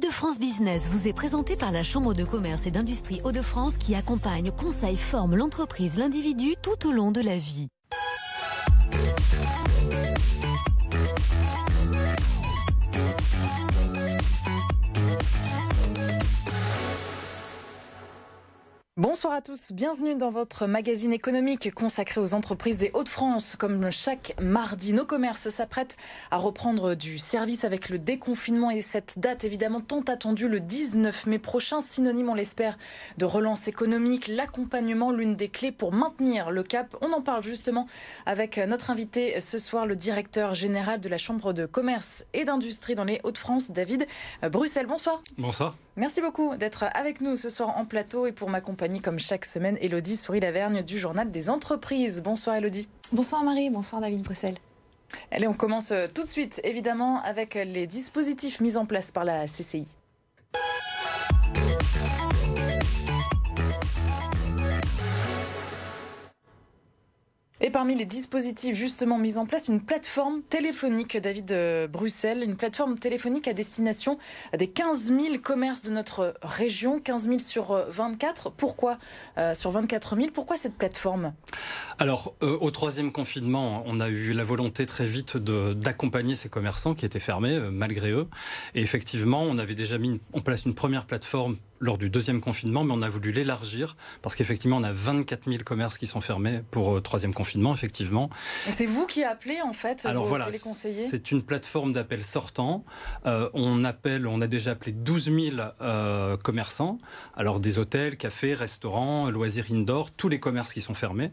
Hauts-de-France Business vous est présenté par la Chambre de commerce et d'industrie Hauts-de-France qui accompagne, conseille, forme l'entreprise, l'individu tout au long de la vie. Bonsoir à tous, bienvenue dans votre magazine économique consacré aux entreprises des Hauts-de-France. Comme chaque mardi, nos commerces s'apprêtent à reprendre du service avec le déconfinement et cette date évidemment tant attendue, le 19 mai prochain, synonyme on l'espère de relance économique, l'accompagnement, l'une des clés pour maintenir le cap. On en parle justement avec notre invité ce soir, le directeur général de la Chambre de commerce et d'industrie dans les Hauts-de-France, David Bruxelles. Bonsoir. Bonsoir. Merci beaucoup d'être avec nous ce soir en plateau et pour m'accompagner comme chaque semaine, Élodie Souris-Lavergne du Journal des Entreprises. Bonsoir Élodie. Bonsoir Marie, bonsoir David Bruxelles. Allez, on commence tout de suite évidemment avec les dispositifs mis en place par la CCI. Et parmi les dispositifs justement mis en place, une plateforme téléphonique, David de Bruxelles, une plateforme téléphonique à destination des 15 000 commerces de notre région, 15 000 sur 24. Pourquoi sur 24 000 ? Pourquoi cette plateforme ? Alors, au troisième confinement, on a eu la volonté très vite d'accompagner ces commerçants qui étaient fermés, malgré eux. Et effectivement, on avait déjà mis en place une première plateforme lors du deuxième confinement, mais on a voulu l'élargir parce qu'effectivement, on a 24 000 commerces qui sont fermés pour troisième confinement, effectivement. Donc c'est vous qui appelez, en fait, alors vos voilà, téléconseillers ? C'est une plateforme d'appel sortant. On a déjà appelé 12 000 commerçants, alors des hôtels, cafés, restaurants, loisirs indoor, tous les commerces qui sont fermés.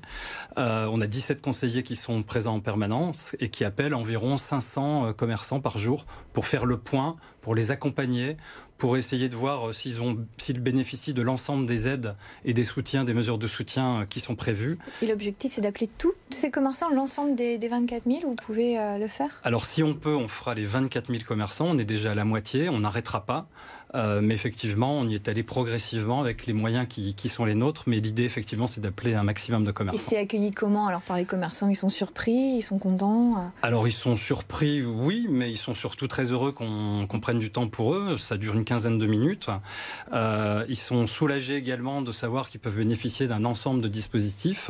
On a 17 conseillers qui sont présents en permanence et qui appellent environ 500 commerçants par jour pour faire le point, pour les accompagner, pour essayer de voir s'ils bénéficient de l'ensemble des aides et des soutiens, des mesures de soutien qui sont prévues. Et l'objectif, c'est d'appeler tous ces commerçants, l'ensemble des 24 000, vous pouvez le faire ? Alors si on peut, on fera les 24 000 commerçants, on est déjà à la moitié, on n'arrêtera pas. Mais effectivement, on y est allé progressivement avec les moyens qui sont les nôtres. Mais l'idée, effectivement, c'est d'appeler un maximum de commerçants. Et c'est accueilli comment alors par les commerçants ? Ils sont surpris, ils sont contents ? Alors ils sont surpris, oui, mais ils sont surtout très heureux qu'on prenne du temps pour eux. Ça dure une quinzaine de minutes. Ils sont soulagés également de savoir qu'ils peuvent bénéficier d'un ensemble de dispositifs.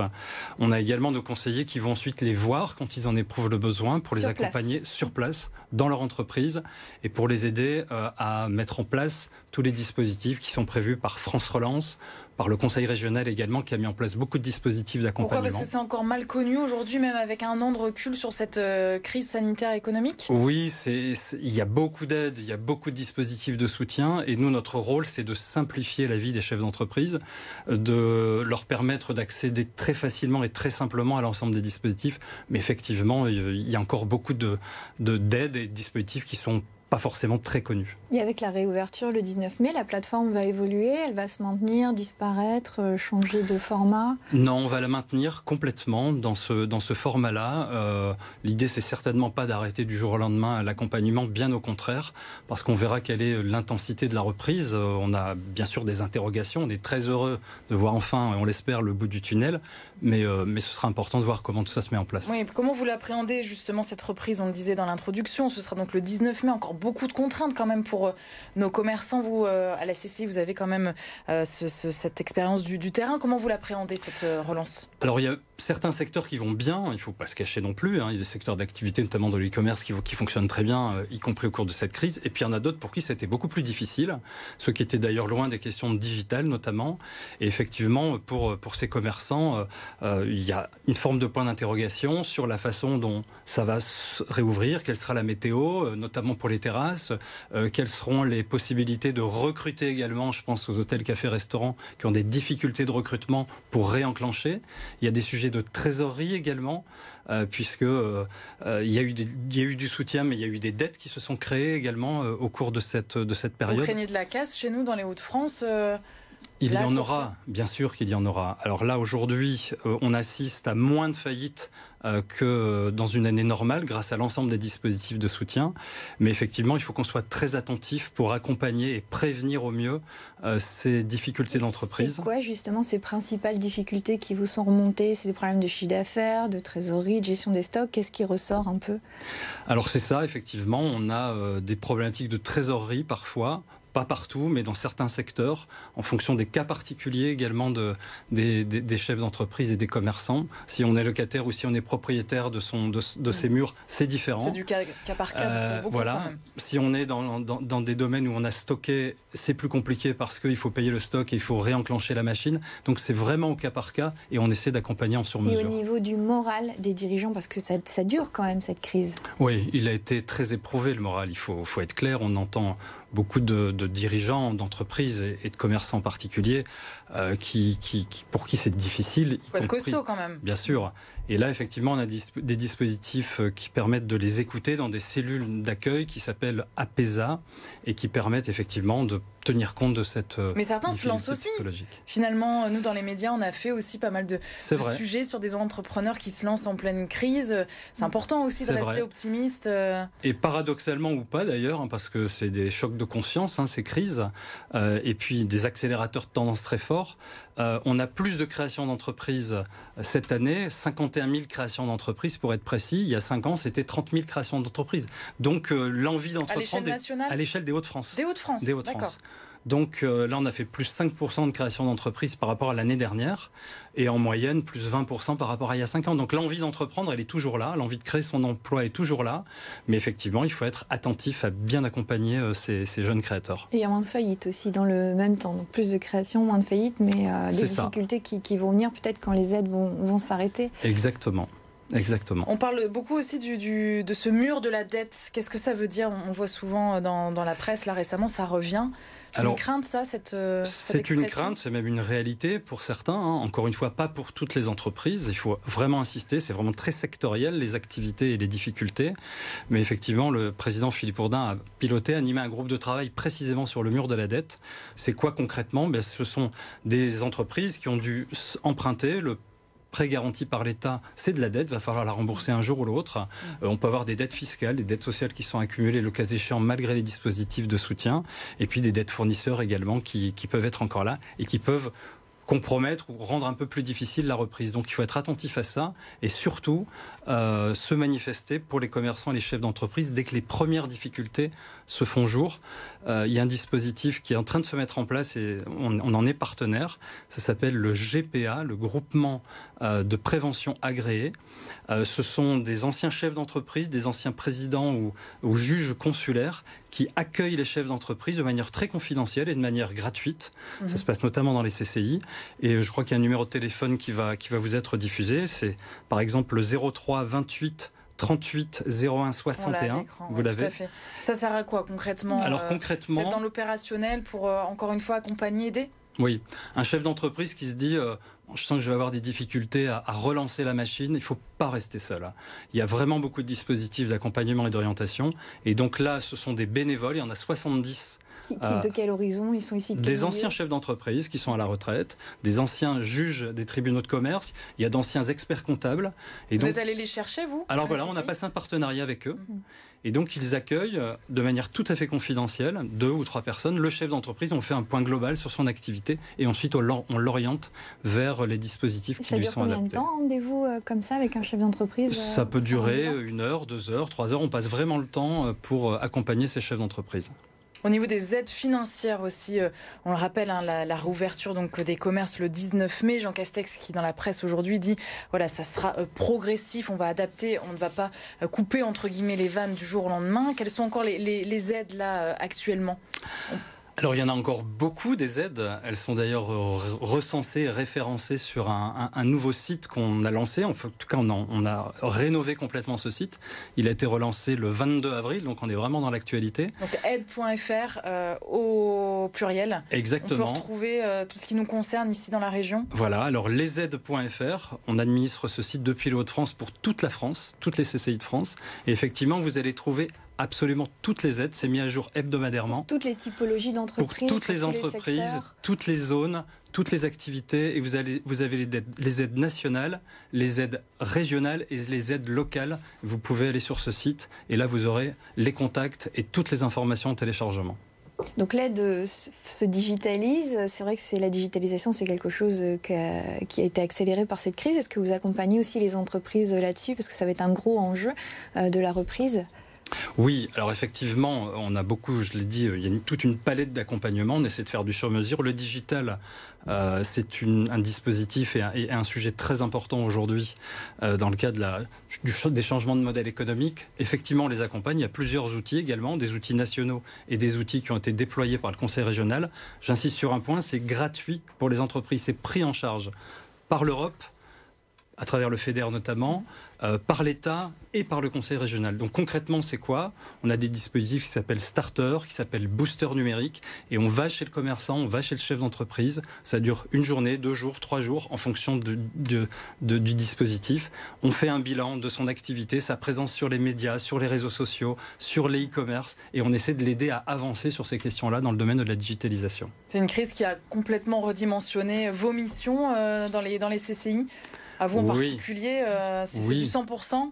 On a également nos conseillers qui vont ensuite les voir quand ils en éprouvent le besoin pour les accompagner sur place, dans leur entreprise, et pour les aider à mettre en place tous les dispositifs qui sont prévus par France Relance, par le Conseil régional également, qui a mis en place beaucoup de dispositifs d'accompagnement. Pourquoi ? Parce que c'est encore mal connu aujourd'hui, même avec un an de recul sur cette crise sanitaire économique ? Oui, il y a beaucoup d'aides, il y a beaucoup de dispositifs de soutien, et nous, notre rôle, c'est de simplifier la vie des chefs d'entreprise, de leur permettre d'accéder très facilement et très simplement à l'ensemble des dispositifs. Mais effectivement, il y a encore beaucoup d'aides et de dispositifs qui sont pas forcément très connus. Et avec la réouverture le 19 mai, la plateforme va évoluer, elle va se maintenir, disparaître, changer de format ? Non, on va la maintenir complètement dans ce format-là. L'idée, c'est certainement pas d'arrêter du jour au lendemain l'accompagnement, bien au contraire, parce qu'on verra quelle est l'intensité de la reprise. On a bien sûr des interrogations, on est très heureux de voir enfin, on l'espère, le bout du tunnel, mais ce sera important de voir comment tout ça se met en place. Oui, comment vous l'appréhendez justement cette reprise ? On le disait dans l'introduction, ce sera donc le 19 mai, encore beaucoup de contraintes quand même pour nos commerçants. Vous, à la CCI, vous avez quand même cette expérience du terrain. Comment vous l'appréhendez, cette relance ? Alors, il y a certains secteurs qui vont bien, il ne faut pas se cacher non plus. Il y a des secteurs d'activité, notamment de l'e-commerce, qui fonctionnent très bien, y compris au cours de cette crise. Et puis, il y en a d'autres pour qui c'était beaucoup plus difficile, ceux qui étaient d'ailleurs loin des questions digitales, notamment. Et effectivement, pour ces commerçants, il y a une forme de point d'interrogation sur la façon dont ça va se réouvrir, quelle sera la météo, notamment pour les terrasses, quelles seront les possibilités de recruter également, je pense aux hôtels, cafés, restaurants qui ont des difficultés de recrutement pour réenclencher. Il y a des sujets de trésorerie également, puisque il y a eu du soutien, mais il y a eu des dettes qui se sont créées également au cours de cette période. Vous craignez de la casse chez nous dans les Hauts-de-France Il y en aura, bien sûr qu'il y en aura. Alors là, aujourd'hui, on assiste à moins de faillites que dans une année normale, grâce à l'ensemble des dispositifs de soutien. Mais effectivement, il faut qu'on soit très attentif pour accompagner et prévenir au mieux ces difficultés d'entreprise. C'est quoi justement ces principales difficultés qui vous sont remontées ? C'est des problèmes de chiffre d'affaires, de trésorerie, de gestion des stocks ? Qu'est-ce qui ressort un peu ? Alors c'est ça, effectivement. On a des problématiques de trésorerie parfois. pas partout, mais dans certains secteurs, en fonction des cas particuliers également des chefs d'entreprise et des commerçants. Si on est locataire ou si on est propriétaire de ses murs, c'est différent. C'est du cas par cas pour beaucoup, voilà. quand même. Si on est dans des domaines où on a stocké, c'est plus compliqué parce qu'il faut payer le stock et il faut réenclencher la machine. Donc c'est vraiment au cas par cas et on essaie d'accompagner en sur-mesure. Et au niveau du moral des dirigeants, parce que ça dure quand même cette crise. Oui, il a été très éprouvé le moral, il faut être clair. On entend beaucoup de dirigeants d'entreprises et de commerçants en particulier pour qui c'est difficile. Il faut être costaud quand même. Bien sûr. Et là, effectivement, on a des dispositifs qui permettent de les écouter dans des cellules d'accueil qui s'appellent APESA et qui permettent effectivement de tenir compte de cette Mais certains se lancent aussi. Finalement, nous, dans les médias, on a fait aussi pas mal de sujets sur des entrepreneurs qui se lancent en pleine crise. C'est important aussi de rester optimiste. Et paradoxalement ou pas d'ailleurs, parce que c'est des chocs de conscience, ces crises, et puis des accélérateurs de tendance très forts. On a plus de créations d'entreprises cette année, 51 000 créations d'entreprises pour être précis. Il y a 5 ans, c'était 30 000 créations d'entreprises. Donc l'envie d'entreprendre... À l'échelle nationale ? À l'échelle des Hauts-de-France. Des Hauts-de-France, d'accord. Donc là, on a fait plus 5% de création d'entreprises par rapport à l'année dernière et en moyenne, plus 20% par rapport à il y a 5 ans. Donc l'envie d'entreprendre, elle est toujours là. L'envie de créer son emploi est toujours là. Mais effectivement, il faut être attentif à bien accompagner ces jeunes créateurs. Et il y a moins de faillites aussi dans le même temps. Donc plus de création, moins de faillites, mais des difficultés qui vont venir peut-être quand les aides vont s'arrêter. Exactement. On parle beaucoup aussi de ce mur de la dette. Qu'est-ce que ça veut dire ? On voit souvent dans la presse, là récemment, ça revient. C'est une crainte, ça, cette c'est une crainte, c'est même une réalité pour certains. Encore une fois, pas pour toutes les entreprises. Il faut vraiment insister, c'est vraiment très sectoriel, les activités et les difficultés. Mais effectivement, le président Philippe Ourdin a piloté, animé un groupe de travail précisément sur le mur de la dette. C'est quoi concrètement ? Ce sont des entreprises qui ont dû emprunter. Le prêt garanti par l'État, c'est de la dette, il va falloir la rembourser un jour ou l'autre. On peut avoir des dettes fiscales, des dettes sociales qui sont accumulées le cas échéant malgré les dispositifs de soutien, et puis des dettes fournisseurs également qui peuvent être encore là et qui peuvent compromettre ou rendre un peu plus difficile la reprise. Donc il faut être attentif à ça et surtout se manifester pour les commerçants et les chefs d'entreprise dès que les premières difficultés se font jour. Il y a un dispositif qui est en train de se mettre en place et on en est partenaire. Ça s'appelle le GPA, le groupement de prévention agréé. Ce sont des anciens chefs d'entreprise, des anciens présidents ou juges consulaires qui accueillent les chefs d'entreprise de manière très confidentielle et de manière gratuite. Ça se passe notamment dans les CCI. Et je crois qu'il y a un numéro de téléphone qui va vous être diffusé. C'est par exemple le 03 28 38 01 61. Vous l'avez. Tout à fait. Ça sert à quoi concrètement ? Alors concrètement, c'est dans l'opérationnel pour encore une fois accompagner, aider ? Oui, un chef d'entreprise qui se dit je sens que je vais avoir des difficultés à relancer la machine, il ne faut pas rester seul. Il y a vraiment beaucoup de dispositifs d'accompagnement et d'orientation. Et donc là, ce sont des bénévoles, il y en a 70. De quel horizon ils sont ici ? Des anciens chefs d'entreprise qui sont à la retraite, des anciens juges des tribunaux de commerce, il y a d'anciens experts comptables. Et vous êtes allé les chercher, vous ? Alors voilà, on a passé un partenariat avec eux. Et donc ils accueillent de manière tout à fait confidentielle 2 ou 3 personnes. Le chef d'entreprise, on fait un point global sur son activité et ensuite on l'oriente vers les dispositifs qui lui sont adaptés. Ça dure combien de temps, rendez-vous comme ça avec un chef d'entreprise ? Ça peut durer 1 heure, 2 heures, 3 heures. On passe vraiment le temps pour accompagner ces chefs d'entreprise. Au niveau des aides financières aussi, on le rappelle, la réouverture donc des commerces le 19 mai. Jean Castex qui dans la presse aujourd'hui dit voilà, ça sera progressif, on va adapter, on ne va pas couper entre guillemets les vannes du jour au lendemain. Quelles sont encore les aides là actuellement ? Alors il y en a encore beaucoup des aides, elles sont d'ailleurs recensées et référencées sur un nouveau site qu'on a lancé, en tout cas on a rénové complètement ce site, il a été relancé le 22 avril, donc on est vraiment dans l'actualité. Donc aide.fr au pluriel. Exactement. On peut retrouver tout ce qui nous concerne ici dans la région. Voilà, alors lesaides.fr, on administre ce site depuis le Hauts-de-France pour toute la France, toutes les CCI de France, et effectivement vous allez trouver absolument toutes les aides, c'est mis à jour hebdomadairement. Pour toutes les typologies d'entreprises, pour toutes les entreprises, toutes les zones, toutes les activités, et vous avez les aides nationales, les aides régionales et les aides locales. Vous pouvez aller sur ce site et là vous aurez les contacts et toutes les informations en téléchargement. Donc l'aide se digitalise. C'est vrai que la digitalisation, c'est quelque chose qui a été accéléré par cette crise. Est-ce que vous accompagnez aussi les entreprises là-dessus ? Parce que ça va être un gros enjeu de la reprise. Oui, alors effectivement, on a beaucoup, je l'ai dit, il y a toute une palette d'accompagnement, on essaie de faire du sur-mesure. Le digital, c'est un dispositif et un sujet très important aujourd'hui dans le cadre des changements de modèle économique. Effectivement, on les accompagne, il y a plusieurs outils également, des outils nationaux et des outils qui ont été déployés par le Conseil régional. J'insiste sur un point, c'est gratuit pour les entreprises, c'est pris en charge par l'Europe, à travers le FEDER notamment, par l'État et par le Conseil régional. Donc concrètement, c'est quoi? On a des dispositifs qui s'appellent Starter, qui s'appellent Booster numérique, et on va chez le commerçant, on va chez le chef d'entreprise. Ça dure 1 journée, 2 jours, 3 jours, en fonction du dispositif. On fait un bilan de son activité, sa présence sur les médias, sur les réseaux sociaux, sur les e-commerce, et on essaie de l'aider à avancer sur ces questions-là dans le domaine de la digitalisation. C'est une crise qui a complètement redimensionné vos missions dans les CCI. À vous en particulier, si c'est du 100%?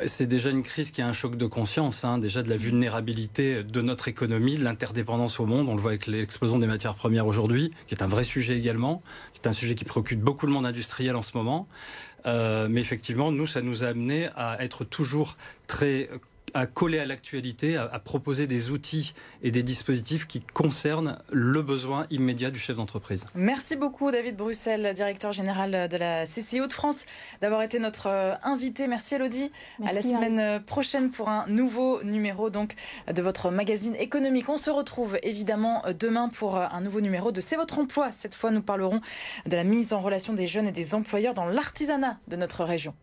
C'est déjà une crise qui a un choc de conscience, déjà de la vulnérabilité de notre économie, de l'interdépendance au monde. On le voit avec l'explosion des matières premières aujourd'hui, qui est un vrai sujet également, qui est un sujet qui préoccupe beaucoup le monde industriel en ce moment. Mais effectivement, nous, ça nous a amené à être toujours à coller à l'actualité, à proposer des outils et des dispositifs qui concernent le besoin immédiat du chef d'entreprise. Merci beaucoup David Bruxelles, directeur général de la CCI Hauts-de-France, d'avoir été notre invité. Merci Elodie. Merci, à la semaine prochaine pour un nouveau numéro donc, de votre magazine économique. On se retrouve évidemment demain pour un nouveau numéro de C'est votre emploi. Cette fois, nous parlerons de la mise en relation des jeunes et des employeurs dans l'artisanat de notre région.